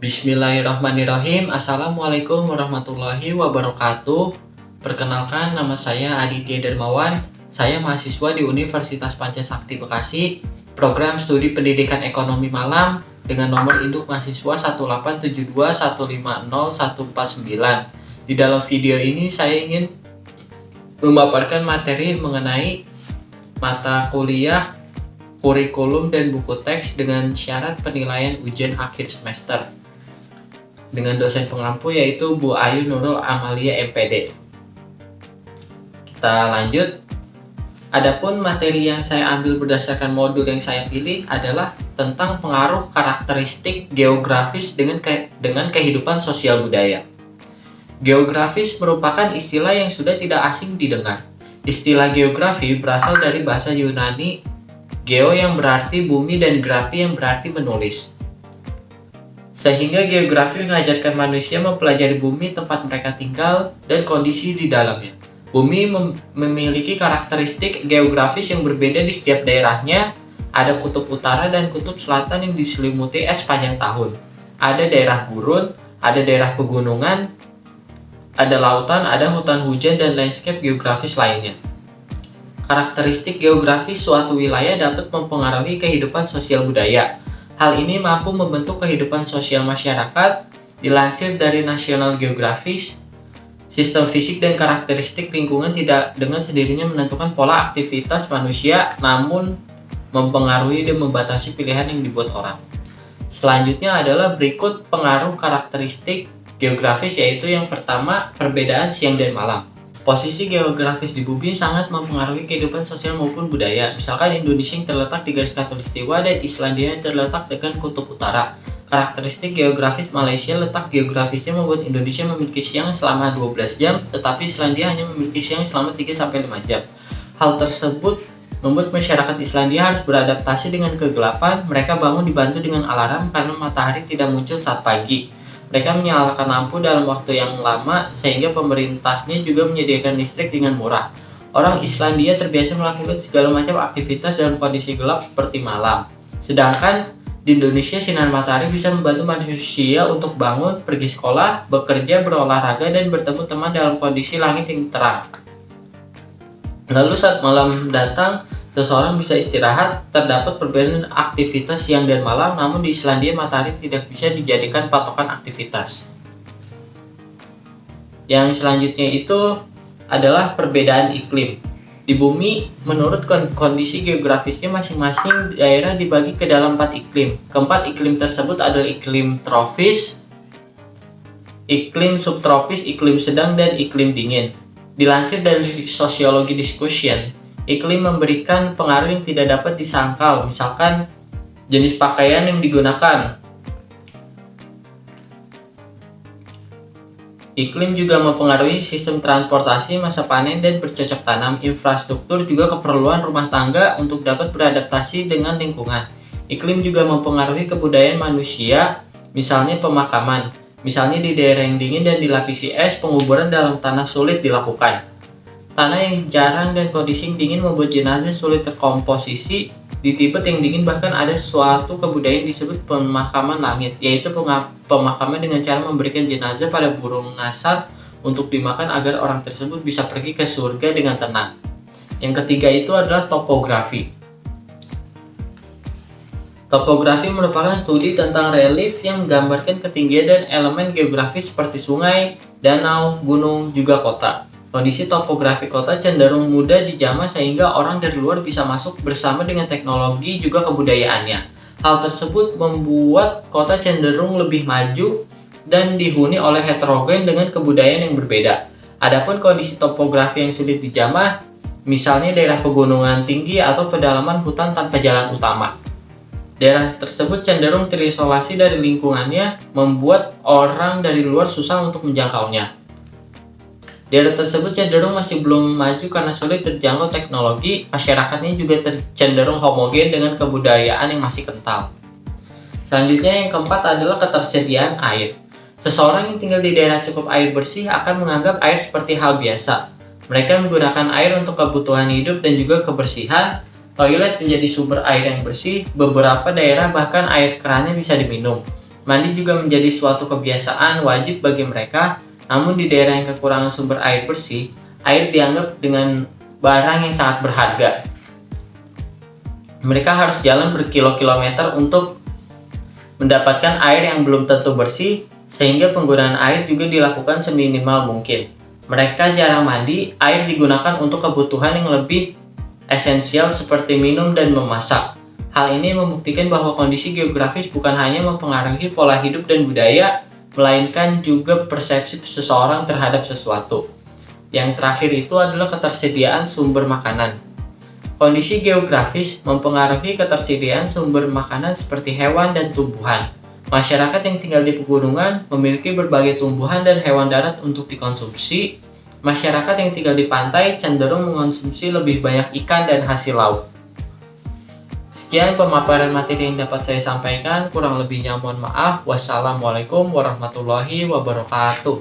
Bismillahirrahmanirrahim. Assalamualaikum warahmatullahi wabarakatuh. Perkenalkan, nama saya Aditya Dermawan. Saya mahasiswa di Universitas Pancasakti Bekasi, program studi pendidikan ekonomi malam dengan nomor induk mahasiswa 18721500149. Di dalam video ini saya ingin memaparkan materi mengenai mata kuliah, kurikulum, dan buku teks dengan syarat penilaian ujian akhir semester dengan dosen pengampu yaitu Bu Ayu Nurul Amalia MPD. Kita lanjut. Adapun materi yang saya ambil berdasarkan modul yang saya pilih adalah tentang pengaruh karakteristik geografis dengan kehidupan sosial budaya. Geografis merupakan istilah yang sudah tidak asing didengar. Istilah geografi berasal dari bahasa Yunani geo yang berarti bumi dan grafi yang berarti menulis. Sehingga geografi mengajarkan manusia mempelajari bumi, tempat mereka tinggal, dan kondisi di dalamnya. Bumi memiliki karakteristik geografis yang berbeda di setiap daerahnya. Ada kutub utara dan kutub selatan yang diselimuti es sepanjang tahun. Ada daerah gurun, ada daerah pegunungan, ada lautan, ada hutan hujan, dan landscape geografis lainnya. Karakteristik geografis suatu wilayah dapat mempengaruhi kehidupan sosial budaya. Hal ini mampu membentuk kehidupan sosial masyarakat. Dilansir dari National Geographic, sistem fisik dan karakteristik lingkungan tidak dengan sendirinya menentukan pola aktivitas manusia, namun mempengaruhi dan membatasi pilihan yang dibuat orang. Selanjutnya adalah berikut pengaruh karakteristik geografis, yaitu yang pertama, perbedaan siang dan malam. Posisi geografis di bumi sangat mempengaruhi kehidupan sosial maupun budaya. Misalkan Indonesia yang terletak di garis khatulistiwa dan Islandia yang terletak dekat kutub utara. Karakteristik geografis Malaysia, letak geografisnya membuat Indonesia memiliki siang selama 12 jam, tetapi Islandia hanya memiliki siang selama 3-5 jam. Hal tersebut membuat masyarakat Islandia harus beradaptasi dengan kegelapan. Mereka bangun dibantu dengan alarm karena matahari tidak muncul saat pagi. Mereka menyalakan lampu dalam waktu yang lama sehingga pemerintahnya juga menyediakan listrik dengan murah. Orang Islandia terbiasa melakukan segala macam aktivitas dalam kondisi gelap seperti malam. Sedangkan di Indonesia sinar matahari bisa membantu manusia untuk bangun, pergi sekolah, bekerja, berolahraga, dan bertemu teman dalam kondisi langit yang terang. Lalu saat malam datang, seseorang bisa istirahat. Terdapat perbedaan aktivitas siang dan malam, namun di Islandia matahari tidak bisa dijadikan patokan aktivitas. Yang selanjutnya itu adalah perbedaan iklim. Di bumi, menurut kondisi geografisnya masing-masing daerah dibagi ke dalam 4 iklim. Keempat iklim tersebut adalah iklim tropis, iklim subtropis, iklim sedang, dan iklim dingin. Dilansir dari Sociology Discussion, iklim memberikan pengaruh yang tidak dapat disangkal, misalkan jenis pakaian yang digunakan. Iklim juga mempengaruhi sistem transportasi, masa panen, dan bercocok tanam, infrastruktur, juga keperluan rumah tangga untuk dapat beradaptasi dengan lingkungan. Iklim juga mempengaruhi kebudayaan manusia, misalnya pemakaman. Misalnya di daerah yang dingin dan dilapisi es, penguburan dalam tanah sulit dilakukan. Tanah yang jarang dan kondisi yang dingin membuat jenazah sulit terkomposisi. Di Tibet yang dingin bahkan ada suatu kebudayaan disebut pemakaman langit, yaitu pemakaman dengan cara memberikan jenazah pada burung nasar untuk dimakan agar orang tersebut bisa pergi ke surga dengan tenang. Yang ketiga itu adalah topografi. Topografi merupakan studi tentang relief yang menggambarkan ketinggian dan elemen geografis seperti sungai, danau, gunung, juga kota. Kondisi topografi kota cenderung mudah dijamah sehingga orang dari luar bisa masuk bersama dengan teknologi juga kebudayaannya. Hal tersebut membuat kota cenderung lebih maju dan dihuni oleh heterogen dengan kebudayaan yang berbeda. Adapun kondisi topografi yang sulit dijamah, misalnya daerah pegunungan tinggi atau pedalaman hutan tanpa jalan utama. Daerah tersebut cenderung terisolasi dari lingkungannya, membuat orang dari luar susah untuk menjangkaunya. Daerah tersebut cenderung masih belum maju karena sulit terjangkau teknologi, masyarakatnya juga cenderung homogen dengan kebudayaan yang masih kental. Selanjutnya yang keempat adalah ketersediaan air. Seseorang yang tinggal di daerah cukup air bersih akan menganggap air seperti hal biasa. Mereka menggunakan air untuk kebutuhan hidup dan juga kebersihan. Toilet menjadi sumber air yang bersih, beberapa daerah bahkan air kerannya bisa diminum. Mandi juga menjadi suatu kebiasaan wajib bagi mereka, namun di daerah yang kekurangan sumber air bersih, air dianggap dengan barang yang sangat berharga. Mereka harus jalan berkilo-kilometer untuk mendapatkan air yang belum tentu bersih, sehingga penggunaan air juga dilakukan seminimal mungkin. Mereka jarang mandi, air digunakan untuk kebutuhan yang lebih esensial seperti minum dan memasak. Hal ini membuktikan bahwa kondisi geografis bukan hanya mempengaruhi pola hidup dan budaya, melainkan juga persepsi seseorang terhadap sesuatu. Yang terakhir itu adalah ketersediaan sumber makanan. Kondisi geografis mempengaruhi ketersediaan sumber makanan seperti hewan dan tumbuhan. Masyarakat yang tinggal di pegunungan memiliki berbagai tumbuhan dan hewan darat untuk dikonsumsi. Masyarakat yang tinggal di pantai cenderung mengonsumsi lebih banyak ikan dan hasil laut. Sekian pemaparan materi yang dapat saya sampaikan, kurang lebihnya mohon maaf. Wassalamualaikum warahmatullahi wabarakatuh.